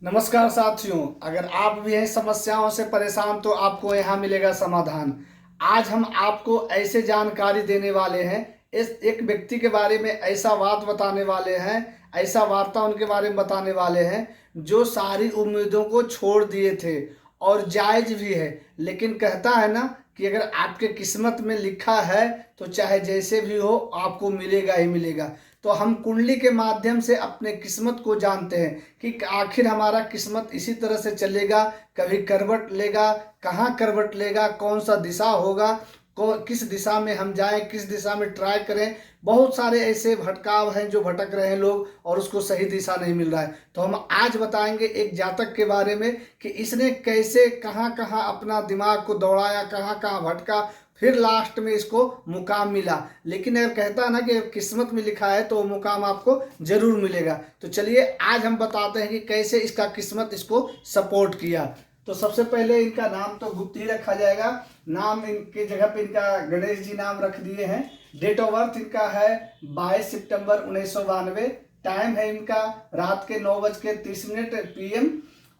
नमस्कार साथियों, अगर आप भी हैं समस्याओं से परेशान तो आपको यहाँ मिलेगा समाधान। आज हम आपको ऐसे जानकारी देने वाले हैं, इस एक व्यक्ति के बारे में ऐसा बात बताने वाले हैं, ऐसा वार्ता उनके बारे में बताने वाले हैं जो सारी उम्मीदों को छोड़ दिए थे। और जायज भी है, लेकिन कहता है ना कि अगर आपके किस्मत में लिखा है तो चाहे जैसे भी हो आपको मिलेगा ही मिलेगा। तो हम कुंडली के माध्यम से अपने किस्मत को जानते हैं कि आखिर हमारा किस्मत इसी तरह से चलेगा, कभी करवट लेगा, कहाँ करवट लेगा, कौन सा दिशा होगा, किस दिशा में हम जाएं, किस दिशा में ट्राई करें। बहुत सारे ऐसे भटकाव हैं जो भटक रहे हैं लोग और उसको सही दिशा नहीं मिल रहा है। तो हम आज बताएंगे एक जातक के बारे में कि इसने कैसे कहाँ कहाँ अपना दिमाग को दौड़ाया, कहाँ कहाँ भटका, फिर लास्ट में इसको मुकाम मिला। लेकिन अगर कहता है ना कि किस्मत में लिखा है तो वो मुकाम आपको जरूर मिलेगा। तो चलिए आज हम बताते हैं कि कैसे इसका किस्मत इसको सपोर्ट किया। तो सबसे पहले इनका नाम तो गुप्त ही रखा जाएगा। नाम इनके जगह पे इनका गणेश जी नाम रख दिए हैं। डेट ऑफ बर्थ इनका है 22 सितंबर 1992। टाइम है इनका रात के 9:30 PM।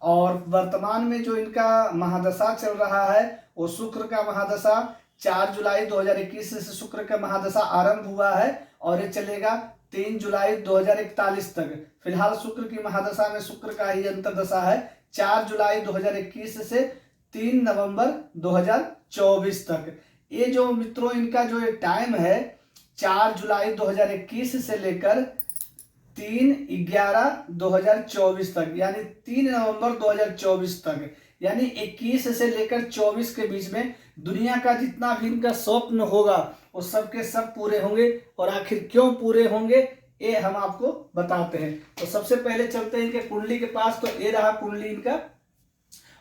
और वर्तमान में जो इनका महादशा चल रहा है वो शुक्र का महादशा। 4 जुलाई 2021 से शुक्र का महादशा आरंभ हुआ है और ये चलेगा 3 जुलाई 2041 तक। फिलहाल शुक्र की महादशा में शुक्र का ही अंतर्दशा है 4 जुलाई 2021 से 3 नवंबर 2024 तक। ये जो मित्रों इनका जो ये टाइम है 4 जुलाई 2021 से लेकर 3/11/2024 तक, यानी 3 नवंबर 2024 तक, यानी 21 से लेकर 24 के बीच में दुनिया का जितना भी इनका स्वप्न होगा वो सब के सब पूरे होंगे। और आखिर क्यों पूरे होंगे ये हम आपको बताते हैं। तो सबसे पहले चलते हैं इनके कुंडली के पास। तो ये रहा कुंडली इनका,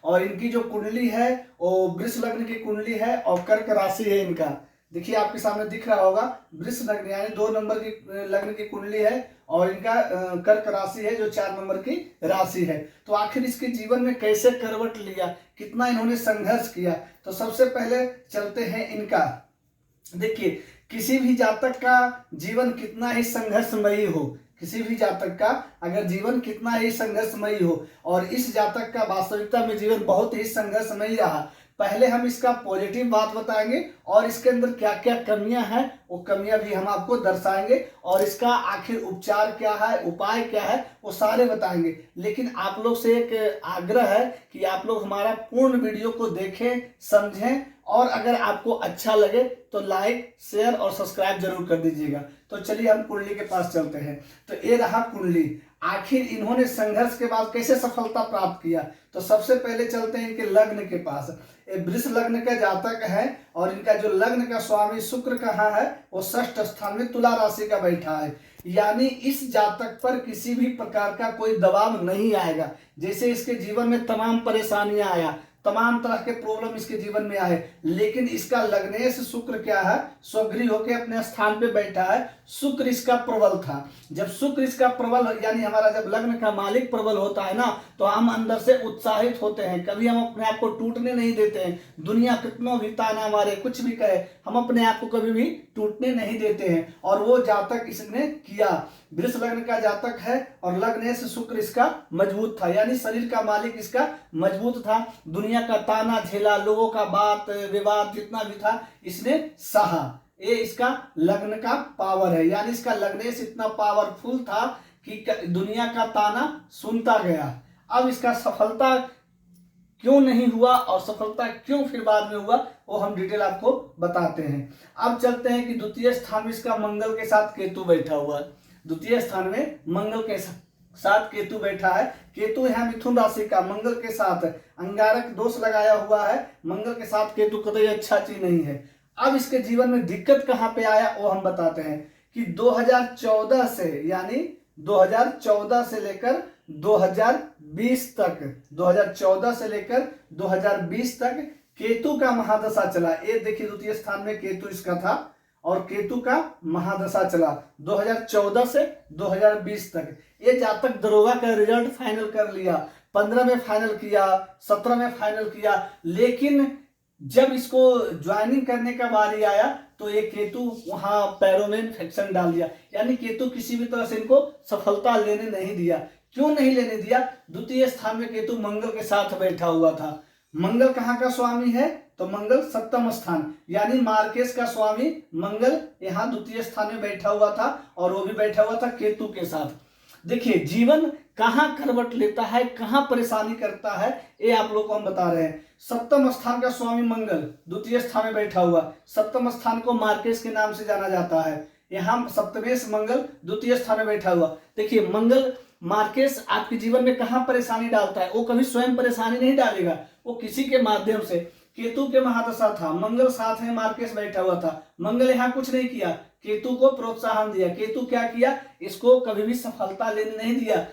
और इनकी जो कुंडली है वो वृष लग्न की कुंडली है और कर्क राशि है इनका। देखिए आपके सामने दिख रहा होगा वृष लग्न यानी 2 नंबर की लग्न की कुंडली है और इनका कर्क राशि है जो 4 नंबर की राशि है। तो आखिर इसके जीवन में कैसे करवट लिया, कितना इन्होंने संघर्ष किया। तो सबसे पहले चलते हैं इनका। देखिए किसी भी जातक का जीवन कितना ही संघर्षमयी हो, किसी भी जातक का अगर जीवन कितना ही संघर्षमयी हो, और इस जातक का वास्तविकता में जीवन बहुत ही संघर्षमयी रहा। पहले हम इसका पॉजिटिव बात बताएंगे और इसके अंदर क्या क्या कमियां हैं वो कमियां भी हम आपको दर्शाएंगे, और इसका आखिर उपचार क्या है, उपाय क्या है, वो सारे बताएंगे। लेकिन आप लोग से एक आग्रह है कि आप लोग हमारा पूर्ण वीडियो को देखें, समझें, और अगर आपको अच्छा लगे तो लाइक, शेयर और सब्सक्राइब जरूर कर दीजिएगा। तो चलिए हम कुंडली के पास चलते हैं। तो ये रहा कुंडली। आखिर इन्होंने संघर्ष के बाद कैसे सफलता प्राप्त किया। तो सबसे पहले चलते हैं इनके लग्न के पास। ये वृष लग्न का जातक है और इनका जो लग्न का स्वामी शुक्र कहाँ है वो षष्ठ स्थान में तुला राशि का बैठा है। यानी इस जातक पर किसी भी प्रकार का कोई दबाव नहीं आएगा। जैसे इसके जीवन में तमाम परेशानियां आया, तमाम तरह के प्रॉब्लम इसके जीवन में आए, लेकिन इसका लग्नेश शुक्र क्या है, स्वगृह होकर अपने स्थान पे बैठा है। शुक्र इसका प्रबल था। जब शुक्र इसका प्रबल यानी हमारा जब लग्न का मालिक प्रबल होता है ना तो हम अंदर से उत्साहित होते हैं, कभी हम अपने आप को टूटने नहीं देते हैं। दुनिया कितनों भी ताना मारे, कुछ भी कहे, हम अपने आप को कभी भी टूटने नहीं देते हैं। और वो जातक इसने किया। वृष लग्न का जातक है और लग्नेश शुक्र इसका मजबूत था, यानी शरीर का मालिक इसका मजबूत था। दुनिया का ताना झेला, लोगों का बात विवाद जितना भी था इसने सहा। ये इसका लग्न का पावर है, यानी इसका लग्नेश इतना पावरफुल था कि दुनिया का ताना सुनता गया। अब इसका सफलता क्यों नहीं हुआ और सफलता क्यों फिर बाद में हुआ वो हम डिटेल आपको बताते हैं। अब चलते हैं कि द्वितीय स्थान में इसका मंगल के साथ केतु बैठा हुआ है। द्वितीय स्थान में मंगल के साथ केतु बैठा है। केतु यहाँ मिथुन राशि का मंगल के साथ अंगारक दोष लगाया हुआ है। मंगल के साथ केतु कतई अच्छा चीज नहीं है। अब इसके जीवन में दिक्कत कहाँ पे आया वो हम बताते हैं कि 2014 से, यानी 2014 से लेकर 2020 तक, 2014 से लेकर 2020 तक केतु का महादशा चला। ये देखिए द्वितीय स्थान में केतु इसका था और केतु का महादशा चला 2014 से 2020 तक। ये जातक दरोगा का रिजल्ट फाइनल कर लिया, 15 में फाइनल किया, 17 में फाइनल किया, लेकिन जब इसको ज्वाइनिंग करने का बारी आया तो ये केतु वहां पैरों में इन्फेक्शन डाल दिया, यानी केतु किसी भी तरह से इनको सफलता लेने नहीं दिया। क्यों नहीं लेने दिया? द्वितीय स्थान में केतु मंगल के साथ बैठा हुआ था। मंगल कहाँ का स्वामी है? तो मंगल सप्तम स्थान, यानी मार्केस का स्वामी मंगल यहाँ द्वितीय स्थान में बैठा हुआ था, और वो भी बैठा हुआ था केतु के साथ। देखिए जीवन कहाँ करवट लेता है, कहाँ परेशानी करता है, ये आप लोग को हम बता रहे हैं। सप्तम स्थान का स्वामी मंगल द्वितीय स्थान में बैठा हुआ, सप्तम स्थान को मार्केस के नाम से जाना जाता है। यहाँ सप्तमेश मंगल द्वितीय स्थान में बैठा हुआ। देखिए मंगल मार्केस आपके जीवन में कहाँ परेशानी डालता है? वो कभी स्वयं परेशानी नहीं डालेगा, वो किसी के माध्यम से। केतु के महादशा था, मंगल साथ में मार्केस बैठा हुआ था, मंगल यहाँ कुछ नहीं किया, केतु को प्रोत्साहन दिया। केतु क्या किया? इसको कभी भी सफलता लेने नहीं दिया,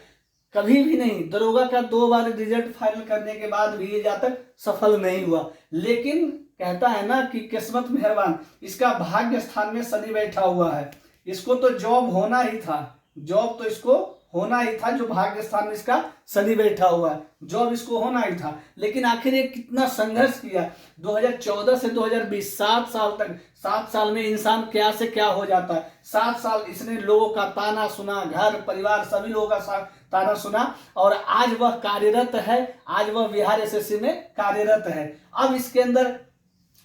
कभी भी नहीं। दरोगा का 2 बार रिजल्ट फाइनल करने के बाद भी ये जातक सफल नहीं हुआ। लेकिन कहता है ना कि किस्मत मेहरबान, इसका भाग्य स्थान में शनि बैठा हुआ है। इसको तो जॉब होना ही था, जॉब तो इसको होना ही था, जो भाग्य स्थान में इसका शनि बैठा हुआ है, जॉब इसको होना ही था। लेकिन आखिर ये कितना संघर्ष किया, 2014 से 2020, 7 साल तक। 7 साल में इंसान क्या से क्या हो जाता है। 7 साल इसने लोगों का ताना सुना, घर परिवार सभी लोगों का ताना सुना, और आज वह कार्यरत है, आज वह बिहार एसएससी में कार्यरत है। अब इसके अंदर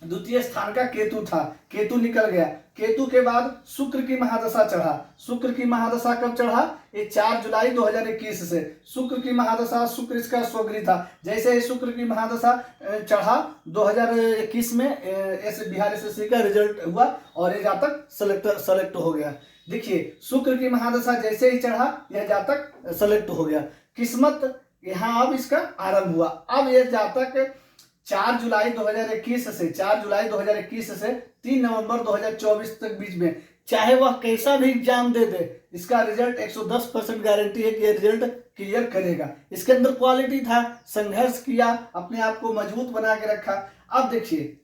द्वितीय स्थान का केतु था, केतु निकल गया। केतु के बाद शुक्र की महादशा चढ़ा। शुक्र की महादशा कब चढ़ा? ये 4 जुलाई 2021 से शुक्र की महादशा, शुक्र इसका स्वगृह था। जैसे ही शुक्र की महादशा चढ़ा 2021 में बिहार एसएससी का रिजल्ट हुआ, और ये जातक सेलेक्ट हो गया। देखिए शुक्र की महादशा जैसे ही चढ़ा, यह जातक सेलेक्ट हो गया। किस्मत यहाँ अब इसका आरंभ हुआ। अब यह जातक 4 जुलाई 2021 से 3 नवंबर 2024 तक बीच में, चाहे वह कैसा भी एग्जाम दे दे, इसका रिजल्ट 110% गारंटी है कि यह रिजल्ट क्लियर करेगा। इसके अंदर क्वालिटी था, संघर्ष किया, अपने आप को मजबूत बना के रखा। अब देखिए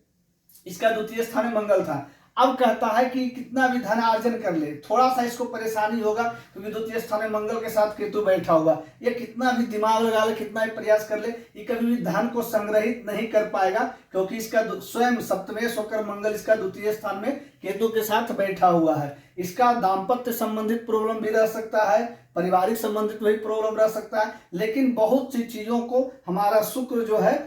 इसका द्वितीय स्थान में मंगल था। अब कहता है कि कितना भी धन अर्जन कर ले, थोड़ा सा इसको परेशानी होगा, क्योंकि द्वितीय स्थान में मंगल के साथ केतु बैठा हुआ। ये कितना भी दिमाग लगा ले, कितना भी प्रयास कर ले, ये कभी भी धन को संग्रहित नहीं कर पाएगा, क्योंकि इसका स्वयं सप्तमेश होकर मंगल इसका द्वितीय स्थान में केतु के साथ बैठा हुआ है। इसका दाम्पत्य संबंधित प्रॉब्लम भी रह सकता है, पारिवारिक संबंधित भी प्रॉब्लम रह सकता है, लेकिन बहुत सी चीजों को हमारा शुक्र जो है,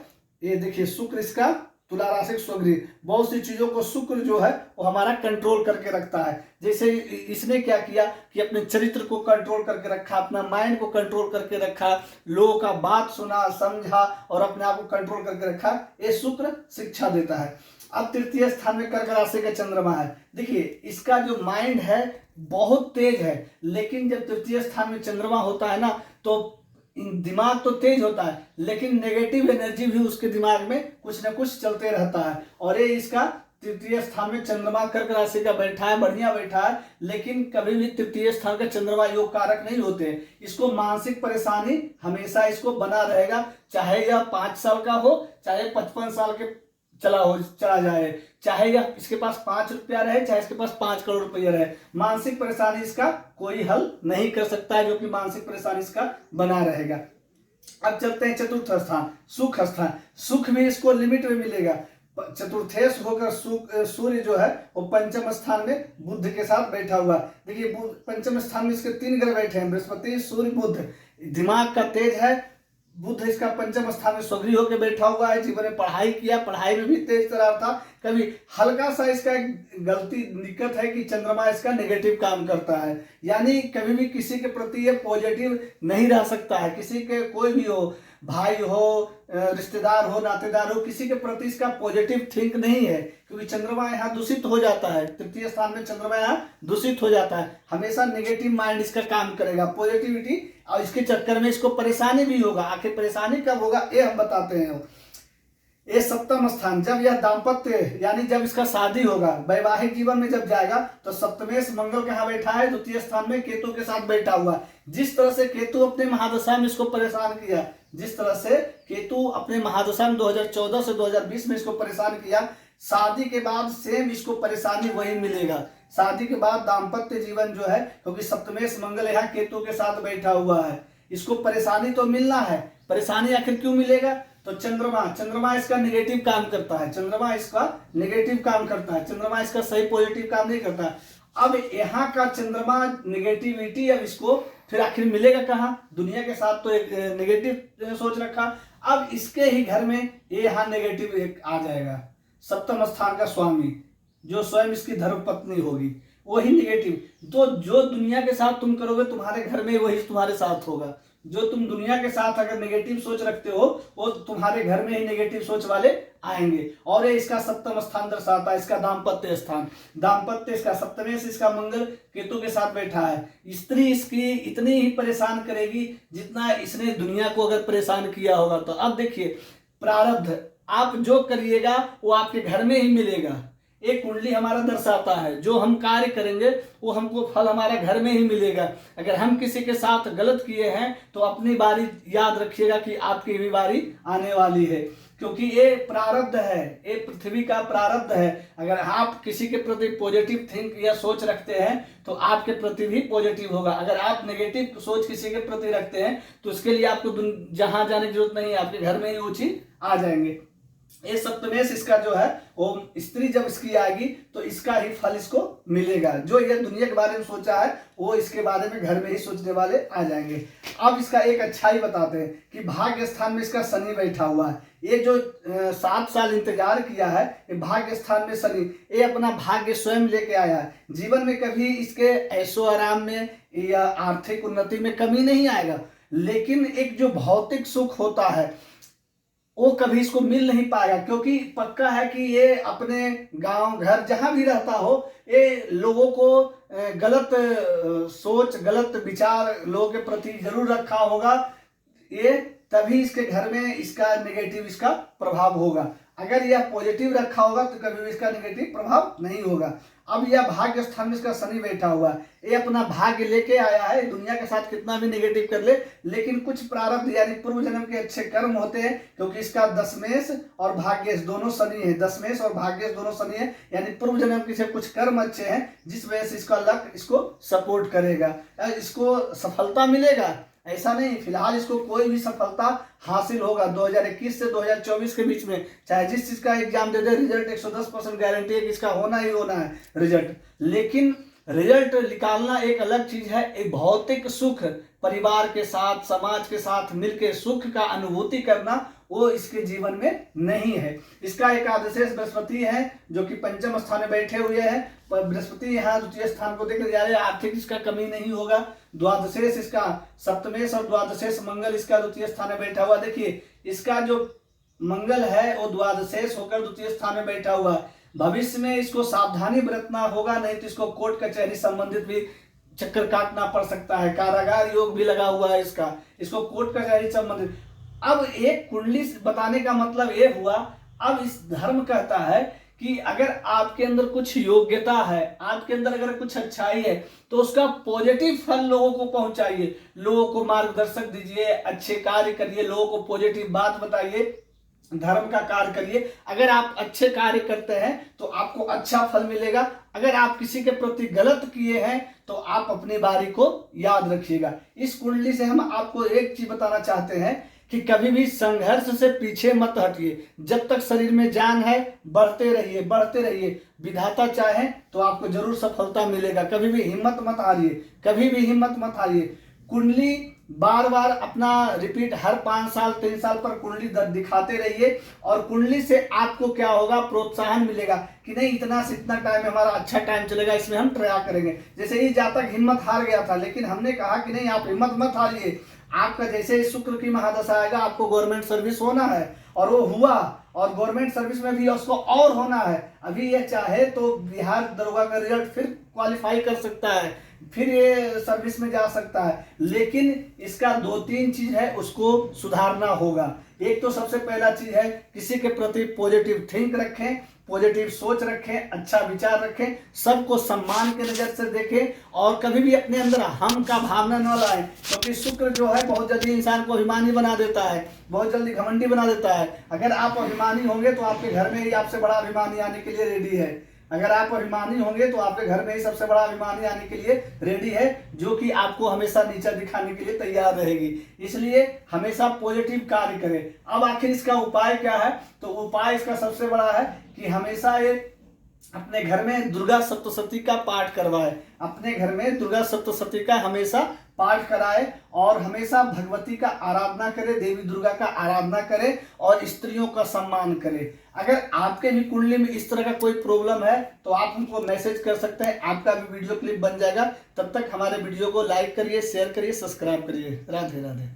ये देखिए शुक्र इसका तुला राशि स्वगृह, बहुत सी चीजों को शुक्र जो है वो हमारा कंट्रोल करके रखता है। जैसे इसने क्या किया कि अपने चरित्र को कंट्रोल करके रखा, अपना माइंड को कंट्रोल करके रखा, लोगों का बात सुना, समझा, और अपने आप को कंट्रोल करके रखा। ये शुक्र शिक्षा देता है। अब तृतीय स्थान में कर्क राशि का चंद्रमा है। देखिए इसका जो माइंड है बहुत तेज है, लेकिन जब तृतीय स्थान में चंद्रमा होता है ना, तो दिमाग तो तेज होता है, लेकिन नेगेटिव एनर्जी भी उसके दिमाग में कुछ ना कुछ चलते रहता है। और ये इसका तृतीय स्थान में चंद्रमा कर्क राशि का बैठा है, बढ़िया बैठा है, लेकिन कभी भी तृतीय स्थान का चंद्रमा योग कारक नहीं होते। इसको मानसिक परेशानी हमेशा इसको बना रहेगा, चाहे यह 5 साल का हो, चाहे 55 साल के चला जाए, चाहे यह इसके पास 5 रुपया रहे, चाहे इसके पास 5 करोड़ रुपया रहे, मानसिक परेशानी इसका कोई हल नहीं कर सकता है, जो कि मानसिक परेशानी इसका बना रहेगा। अब चलते हैं चतुर्थ स्थान, सुख स्थान। सुख भी इसको लिमिट में मिलेगा। चतुर्थेश होकर सूर्य जो है वो पंचम स्थान में बुध के साथ बैठा हुआ। देखिए पंचम स्थान में इसके 3 ग्रह बैठे हैं, बृहस्पति, सूर्य, बुध। दिमाग का तेज है, बुध इसका पंचम स्थान में स्वगृह होकर बैठा हुआ है। जीवन में पढ़ाई किया, पढ़ाई में भी तेज तरार था। कभी हल्का सा इसका गलती दिक्कत है कि चंद्रमा इसका नेगेटिव काम करता है, यानी कभी भी किसी के प्रति ये पॉजिटिव नहीं रह सकता है। किसी के कोई भी हो, भाई हो, रिश्तेदार हो, नातेदार हो, किसी के प्रति इसका पॉजिटिव थिंक नहीं है, क्योंकि चंद्रमा यहाँ दूषित हो जाता है। तृतीय स्थान में चंद्रमा यहाँ दूषित हो जाता है, हमेशा नेगेटिव माइंड इसका काम करेगा, पॉजिटिविटी, और इसके चक्कर में इसको परेशानी भी होगा। आखिर परेशानी कब होगा ये हम बताते हैं। ये सप्तम स्थान, जब यह दाम्पत्य यानी जब इसका शादी होगा, वैवाहिक जीवन में जब जाएगा, तो सप्तमेश मंगल कहाँ बैठा है? द्वितीय स्थान में केतु के साथ बैठा हुआ। जिस तरह से केतु अपने महादशा में इसको परेशान किया, जिस तरह से केतु अपने महादशा में 2014 से 2020 में इसको परेशान किया, शादी के बाद सेम इसको परेशानी वही मिलेगा। शादी के बाद दाम्पत्य जीवन जो है, क्योंकि सप्तमेश मंगल यहाँ केतु के साथ बैठा हुआ है, इसको परेशानी तो मिलना है। परेशानी आखिर क्यों मिलेगा? तो चंद्रमा इसका नेगेटिव काम करता है, चंद्रमा इसका नेगेटिव काम करता है, चंद्रमा इसका सही पॉजिटिव काम नहीं करता। अब यहाँ का चंद्रमा नेगेटिविटी अब इसको फिर आखिर मिलेगा कहाँ? दुनिया के साथ तो एक नेगेटिव सोच रखा। अब इसके ही घर में ये यहाँ नेगेटिव एक आ जाएगा, सप्तम स्थान का स्वामी जो स्वयं इसकी धर्मपत्नी होगी, वही निगेटिव। तो जो दुनिया के साथ तुम करोगे तुम्हारे घर में वही तुम्हारे साथ होगा। जो तुम दुनिया के साथ अगर नेगेटिव सोच रखते हो वो तुम्हारे घर में ही नेगेटिव सोच वाले आएंगे। और ये इसका सप्तम स्थान दर्शाता है, इसका दाम्पत्य स्थान। दाम्पत्य इसका सप्तमें से इसका मंगल केतु के साथ बैठा है। स्त्री इसकी इतनी ही परेशान करेगी जितना इसने दुनिया को अगर परेशान किया होगा। तो अब देखिए प्रारब्ध, आप जो करिएगा वो आपके घर में ही मिलेगा। एक कुंडली हमारा दर्शाता है जो हम कार्य करेंगे वो हमको फल हमारा घर में ही मिलेगा। अगर हम किसी के साथ गलत किए हैं तो अपनी बारी याद रखिएगा कि आपकी भी बारी आने वाली है, क्योंकि ये प्रारब्ध है, ये पृथ्वी का प्रारब्ध है। अगर आप किसी के प्रति पॉजिटिव थिंक या सोच रखते हैं तो आपके प्रति भी पॉजिटिव होगा। अगर आप नेगेटिव सोच किसी के प्रति रखते हैं तो उसके लिए आपको जहां जाने की जरूरत नहीं है, आपके घर में ही वो चीज आ जाएंगे। ये सप्तमेश इसका जो है वो स्त्री जब इसकी आएगी तो इसका ही फल इसको मिलेगा। जो ये दुनिया के बारे में सोचा है वो इसके बारे में घर में ही सोचने वाले आ जाएंगे। अब इसका एक अच्छाई बताते हैं कि भाग्य स्थान में इसका शनि बैठा हुआ है। ये जो 7 साल इंतजार किया है, ये भाग्य स्थान में शनि, ये अपना भाग्य स्वयं लेके आया है। जीवन में कभी इसके ऐशो आराम में या आर्थिक उन्नति में कमी नहीं आएगा, लेकिन एक जो भौतिक सुख होता है वो कभी इसको मिल नहीं पाएगा, क्योंकि पक्का है कि ये अपने गांव घर जहां भी रहता हो ये लोगों को गलत सोच गलत विचार लोगों के प्रति जरूर रखा होगा। ये तभी इसके घर में इसका नेगेटिव इसका प्रभाव होगा। अगर यह पॉजिटिव रखा होगा तो कभी भी इसका नेगेटिव प्रभाव नहीं होगा। अब यह भाग्य स्थान में इसका शनि बैठा हुआ है, ये अपना भाग्य लेके आया है। दुनिया के साथ कितना भी नेगेटिव कर ले, लेकिन कुछ प्रारब्ध यानी पूर्व जन्म के अच्छे कर्म होते हैं, क्योंकि इसका दशमेश और भाग्येश दोनों शनि है। दशमेश और भाग्येश दोनों शनि है, यानी पूर्व जन्म के से कुछ कर्म अच्छे हैं जिस वजह से इसका लक इसको सपोर्ट करेगा, इसको सफलता मिलेगा। ऐसा नहीं, फिलहाल इसको कोई भी सफलता हासिल होगा 2021 से 2024 के बीच में, चाहे जिस चीज का एग्जाम दे दे, रिजल्ट 110% गारंटी है कि इसका होना ही होना है रिजल्ट। लेकिन रिजल्ट निकालना एक अलग चीज है। एक भौतिक सुख, परिवार के साथ समाज के साथ मिलकर सुख का अनुभूति करना, वो इसके जीवन में नहीं है। इसका एकादशेश बृहस्पति है जो कि पंचम स्थान में बैठे हुए हैं। बृहस्पति यहाँ द्वितीय स्थान को देखकर जा रहे हैं, आर्थिक इसका कमी नहीं होगा। द्वादशेश इसका सप्तमेश और द्वादशेश मंगल इसका द्वितीय स्थान में बैठा हुआ। देखिए इसका जो मंगल है वो द्वादशेश होकर द्वितीय स्थान में बैठा हुआ है। भविष्य में इसको सावधानी बरतना होगा, नहीं तो इसको कोर्ट कचहरी संबंधित भी चक्कर काटना पड़ सकता है। कारागार योग भी लगा हुआ है इसका, इसको कोर्ट कचहरी संबंधित। अब एक कुंडली बताने का मतलब ये हुआ, अब इस धर्म कहता है कि अगर आपके अंदर कुछ योग्यता है, आपके अंदर अगर कुछ अच्छाई है तो उसका पॉजिटिव फल लोगों को पहुंचाइए, लोगों को मार्गदर्शक दीजिए, अच्छे कार्य करिए, लोगों को पॉजिटिव बात बताइए, धर्म का कार्य करिए। अगर आप अच्छे कार्य करते हैं तो आपको अच्छा फल मिलेगा। अगर आप किसी के प्रति गलत किए हैं तो आप अपनी बारी को याद रखिएगा। इस कुंडली से हम आपको एक चीज बताना चाहते हैं कि कभी भी संघर्ष से पीछे मत हटिए। जब तक शरीर में जान है बढ़ते रहिए, बढ़ते रहिए। विधाता चाहे तो आपको जरूर सफलता मिलेगा। कभी भी हिम्मत मत हारिए, कभी भी हिम्मत मत हारिए। कुंडली बार बार अपना रिपीट हर 5 साल 3 साल पर कुंडली दिखाते रहिए, और कुंडली से आपको क्या होगा, प्रोत्साहन मिलेगा कि नहीं इतना से इतना टाइम हमारा अच्छा टाइम चलेगा, इसमें हम ट्राई करेंगे। जैसे ये जातक हिम्मत हार गया था, लेकिन हमने कहा कि नहीं आप हिम्मत मत हारिए। आपका जैसे शुक्र की महादशा आएगा आपको गवर्नमेंट सर्विस होना है, और वो हुआ, और गवर्नमेंट सर्विस में भी उसको और होना है। अभी ये चाहे तो बिहार दरोगा का रिजल्ट फिर क्वालिफाई कर सकता है, फिर ये सर्विस में जा सकता है। लेकिन इसका 2-3 चीज है उसको सुधारना होगा। एक तो सबसे पहला चीज है किसी के प्रति पॉजिटिव थिंक रखें, पॉजिटिव सोच रखें, अच्छा विचार रखें, सबको सम्मान के नजर से देखें, और कभी भी अपने अंदर हम का भावना न लाएं, क्योंकि शुक्र जो है बहुत जल्दी इंसान को अभिमानी बना देता है, बहुत जल्दी घमंडी बना देता है। अगर आप अभिमानी होंगे तो आपके घर में ही आपसे बड़ा अभिमानी आने के लिए रेडी है। अगर आप अभिमानी होंगे तो आपके घर में ही सबसे बड़ा अभिमानी आने के लिए रेडी है, जो कि आपको हमेशा नीचा दिखाने के लिए तैयार रहेगी। इसलिए हमेशा पॉजिटिव कार्य करें। अब आखिर इसका उपाय क्या है, तो उपाय इसका सबसे बड़ा है कि हमेशा ये अपने घर में दुर्गा सप्तशती का पाठ करवाए। अपने घर में दुर्गा सप्तशती का हमेशा पाठ कराए और हमेशा भगवती का आराधना करे, देवी दुर्गा का आराधना करे और स्त्रियों का सम्मान करे। अगर आपके भी कुंडली में इस तरह का कोई प्रॉब्लम है तो आप हमको मैसेज कर सकते हैं, आपका भी वीडियो क्लिप बन जाएगा। तब तक हमारे वीडियो को लाइक करिए, शेयर करिए, सब्सक्राइब करिए। राधे राधे।